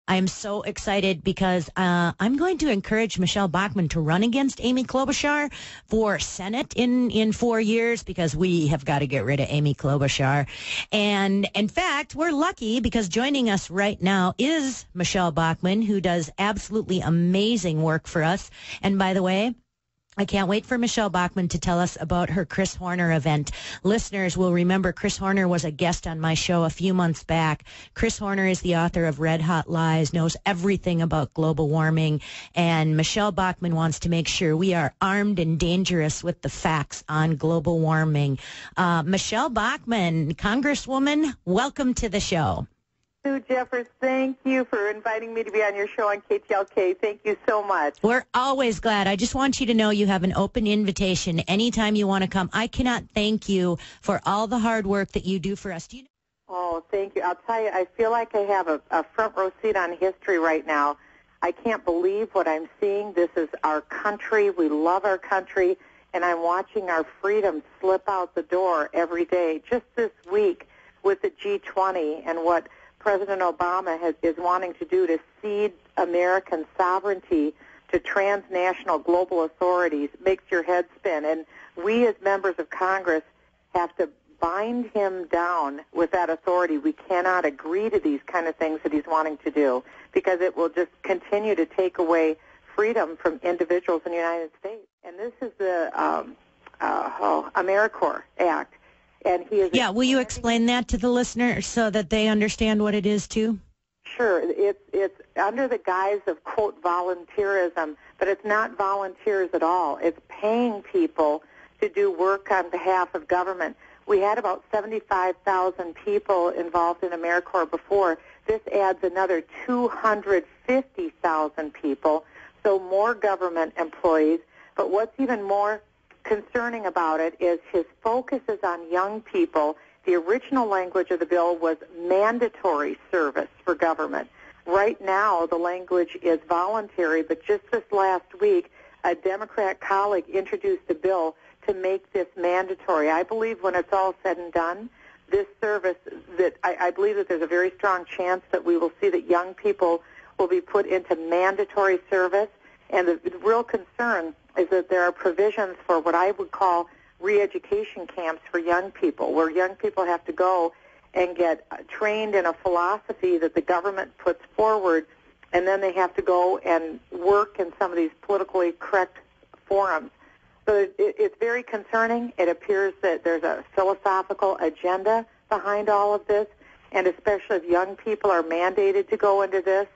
I'm so excited because I'm going to encourage Michelle Bachmann to run against Amy Klobuchar for Senate in 4 years, because we have got to get rid of Amy Klobuchar. And in fact, we're lucky because joining us right now is Michelle Bachmann, who does absolutely amazing work for us. And by the way, I can't wait for Michelle Bachmann to tell us about her Chris Horner event. Listeners will remember Chris Horner was a guest on my show a few months back. Chris Horner is the author of Red Hot Lies, knows everything about global warming, and Michelle Bachmann wants to make sure we are armed and dangerous with the facts on global warming. Michelle Bachmann, Congresswoman, welcome to the show. Sue Jeffers, thank you for inviting me to be on your show on KTLK. Thank you so much. We're always glad. I just want you to know you have an open invitation anytime you want to come. I cannot thank you for all the hard work that you do for us. Do you know? Oh, thank you. I'll tell you, I feel like I have a front row seat on history right now. I can't believe what I'm seeing. This is our country. We love our country, and I'm watching our freedom slip out the door every day. Just this week with the G20 and what President Obama is wanting to do to cede American sovereignty to transnational global authorities makes your head spin. And we as members of Congress have to bind him down with that authority. We cannot agree to these kind of things that he's wanting to do, because it will just continue to take away freedom from individuals in the United States. And this is the AmeriCorps Act. And he is. Yeah, will you explain that to the listener so that they understand what it is too? Sure. It's under the guise of, quote, volunteerism, but it's not volunteers at all. It's paying people to do work on behalf of government. We had about 75,000 people involved in AmeriCorps before. This adds another 250,000 people, so more government employees. But what's even more concerning about it is his focus is on young people. The original language of the bill was mandatory service for government. Right now, the language is voluntary, but just this last week, a Democrat colleague introduced a bill to make this mandatory. I believe when it's all said and done, this service, that I believe that there's a very strong chance that we will see that young people will be put into mandatory service. And the real concern is that there are provisions for what I would call re-education camps for young people, where young people have to go and get trained in a philosophy that the government puts forward, and then they have to go and work in some of these politically correct forums. So it's very concerning. It appears that there's a philosophical agenda behind all of this, and especially if young people are mandated to go into this.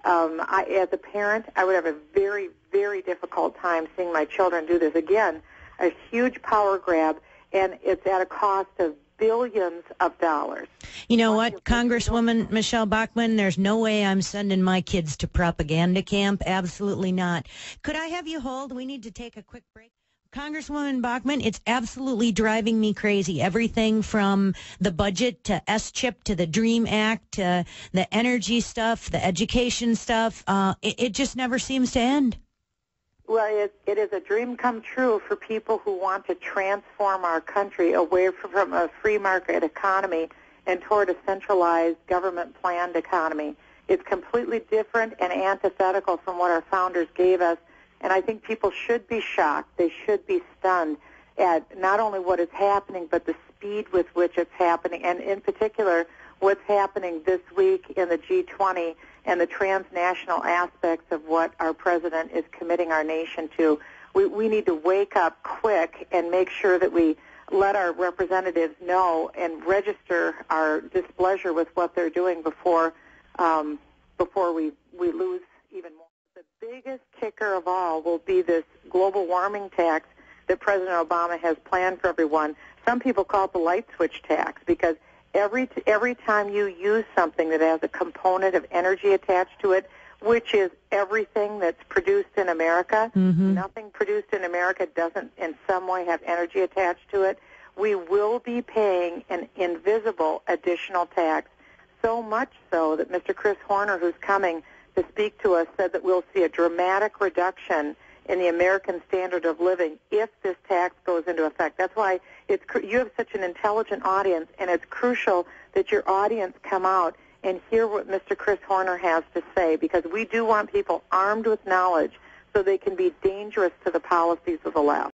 As a parent, I would have a very, very difficult time seeing my children do this. Again, a huge power grab, and it's at a cost of billions of dollars. You know what, Congresswoman Michelle Bachmann, there's no way I'm sending my kids to propaganda camp. Absolutely not. Could I have you hold? We need to take a quick break. Congresswoman Bachmann, it's absolutely driving me crazy. Everything from the budget to S-CHIP to the DREAM Act to the energy stuff, the education stuff. It just never seems to end. Well, it is a dream come true for people who want to transform our country away from a free market economy and toward a centralized government-planned economy. It's completely different and antithetical from what our founders gave us. And I think people should be shocked. They should be stunned at not only what is happening, but the speed with which it's happening, and in particular, what's happening this week in the G20 and the transnational aspects of what our president is committing our nation to. We need to wake up quick and make sure that we let our representatives know and register our displeasure with what they're doing before we lose even more. The biggest kicker of all will be this global warming tax that President Obama has planned for everyone. Some people call it the light switch tax, because every time you use something that has a component of energy attached to it, which is everything that's produced in America, nothing produced in America doesn't in some way have energy attached to it, we will be paying an invisible additional tax, so much so that Mr. Chris Horner, who's coming to speak to us, said that we'll see a dramatic reduction in the American standard of living if this tax goes into effect. That's why you have such an intelligent audience, and it's crucial that your audience come out and hear what Mr. Chris Horner has to say, because we do want people armed with knowledge so they can be dangerous to the policies of the left.